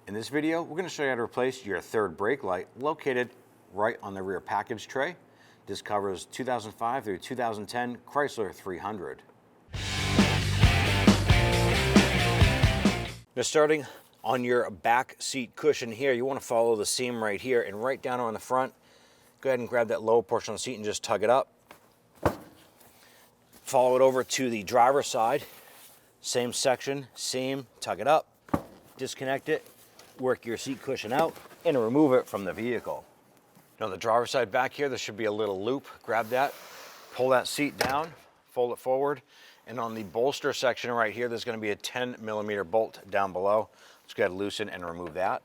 In this video, we're going to show you how to replace your third brake light located right on the rear package tray. This covers 2005 through 2010 Chrysler 300. Now starting on your back seat cushion here, you want to follow the seam right here and right down on the front. Go ahead and grab that lower portion of the seat and just tug it up. Follow it over to the driver's side. Same section, same, tug it up, disconnect it, work your seat cushion out, and remove it from the vehicle. Now on the driver's side back here, there should be a little loop. Grab that, pull that seat down, fold it forward, and on the bolster section right here, there's going to be a 10mm bolt down below. Just go ahead and loosen and remove that.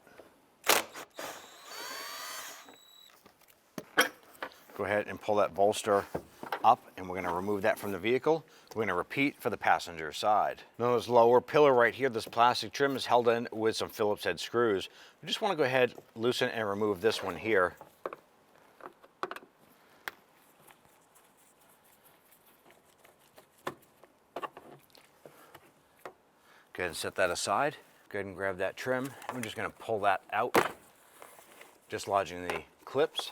Go ahead and pull that bolster up, and we're going to remove that from the vehicle. We're going to repeat for the passenger side. Now this lower pillar right here, this plastic trim is held in with some Phillips head screws. We just want to go ahead, loosen and remove this one here. Go ahead and set that aside. Go ahead and grab that trim. We're just going to pull that out, just lodging the clips.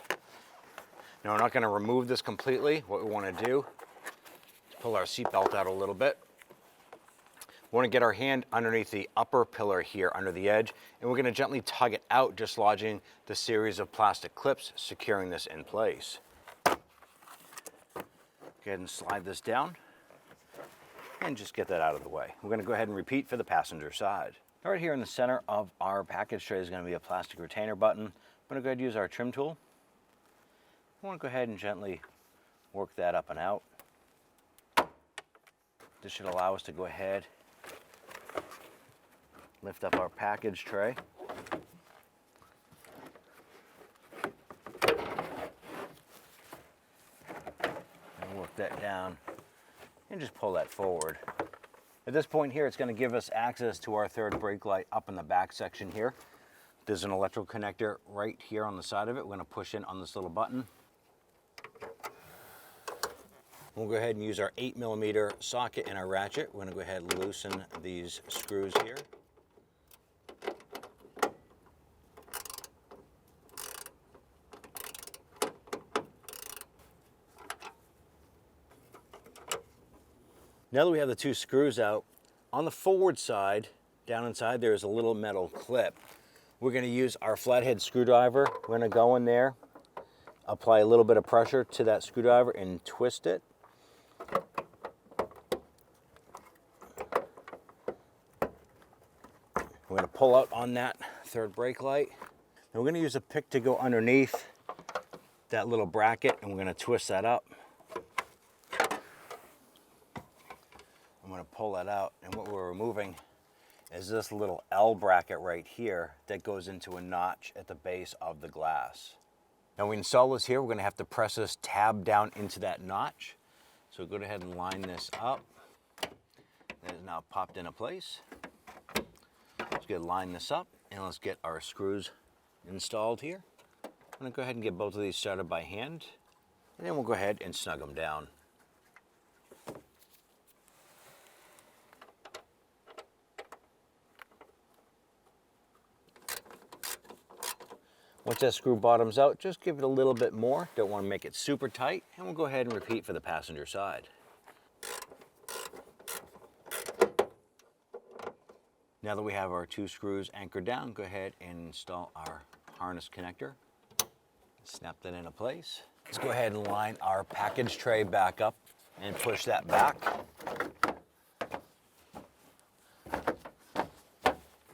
Now we're not going to remove this completely. What we want to do is pull our seat belt out a little bit. We want to get our hand underneath the upper pillar here under the edge, and we're going to gently tug it out, just lodging the series of plastic clips, securing this in place. Go ahead and slide this down and just get that out of the way. We're going to go ahead and repeat for the passenger side. Right here in the center of our package tray is going to be a plastic retainer button. I'm going to go ahead and use our trim tool. I want to go ahead and gently work that up and out. This should allow us to go ahead, lift up our package tray. And work that down and just pull that forward. At this point here, it's going to give us access to our third brake light up in the back section here. There's an electrical connector right here on the side of it. We're going to push in on this little button. We'll go ahead and use our 8mm socket and our ratchet. We're going to go ahead and loosen these screws here. Now that we have the two screws out, on the forward side, down inside, there is a little metal clip. We're going to use our flathead screwdriver. We're going to go in there, apply a little bit of pressure to that screwdriver and twist it. We're going to pull out on that third brake light. And we're going to use a pick to go underneath that little bracket, and we're going to twist that up. I'm going to pull that out, and what we're removing is this little L bracket right here that goes into a notch at the base of the glass. Now we install this here, we're going to have to press this tab down into that notch. So go ahead and line this up. That is now popped into place. Let's go line this up, and let's get our screws installed here. I'm going to go ahead and get both of these started by hand, and then we'll go ahead and snug them down. Once that screw bottoms out, just give it a little bit more. Don't want to make it super tight, and we'll go ahead and repeat for the passenger side. Now that we have our two screws anchored down, go ahead and install our harness connector. Snap that into place. Let's go ahead and line our package tray back up and push that back.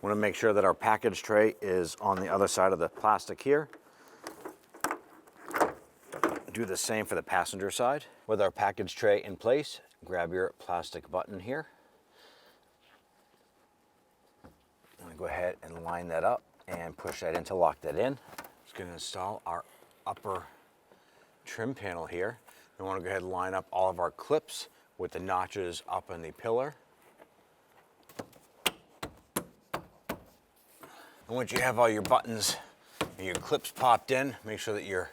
Want to make sure that our package tray is on the other side of the plastic here. Do the same for the passenger side. With our package tray in place, grab your plastic button here. I'm going to go ahead and line that up and push that in to lock that in. Just going to install our upper trim panel here. We want to go ahead and line up all of our clips with the notches up in the pillar. And once you have all your buttons and your clips popped in, make sure that your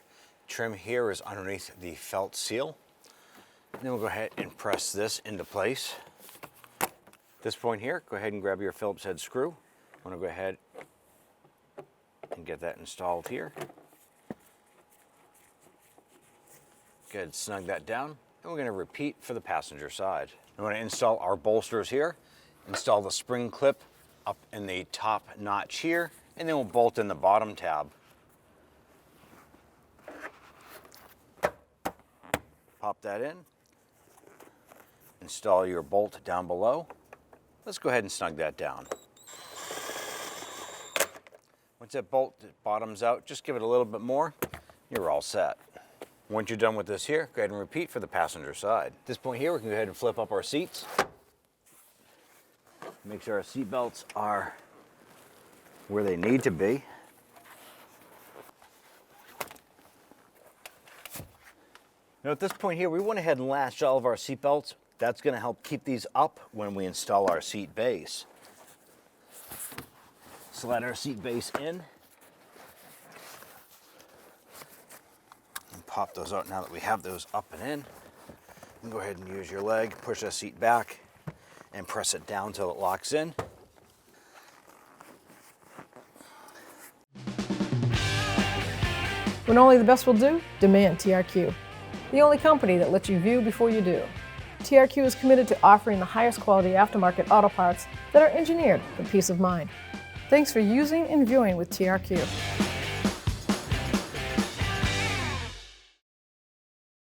trim here is underneath the felt seal. And then we'll go ahead and press this into place. At this point here, go ahead and grab your Phillips head screw. I'm going to go ahead and get that installed here. Go ahead and snug that down. And we're going to repeat for the passenger side. I'm going to install our bolsters here, install the spring clip up in the top notch here, and then we'll bolt in the bottom tab. Pop that in. Install your bolt down below. Let's go ahead and snug that down. Once that bolt bottoms out, just give it a little bit more. You're all set. Once you're done with this here, go ahead and repeat for the passenger side. At this point here, we can go ahead and flip up our seats. Make sure our seat belts are where they need to be. Now at this point here, we went ahead and latched all of our seat belts. That's going to help keep these up when we install our seat base. Slide our seat base in. Pop those out now that we have those up and in. And go ahead and use your leg, push that seat back, and press it down until it locks in. When only the best will do, demand TRQ. The only company that lets you view before you do. TRQ is committed to offering the highest quality aftermarket auto parts that are engineered for peace of mind. Thanks for using and viewing with TRQ.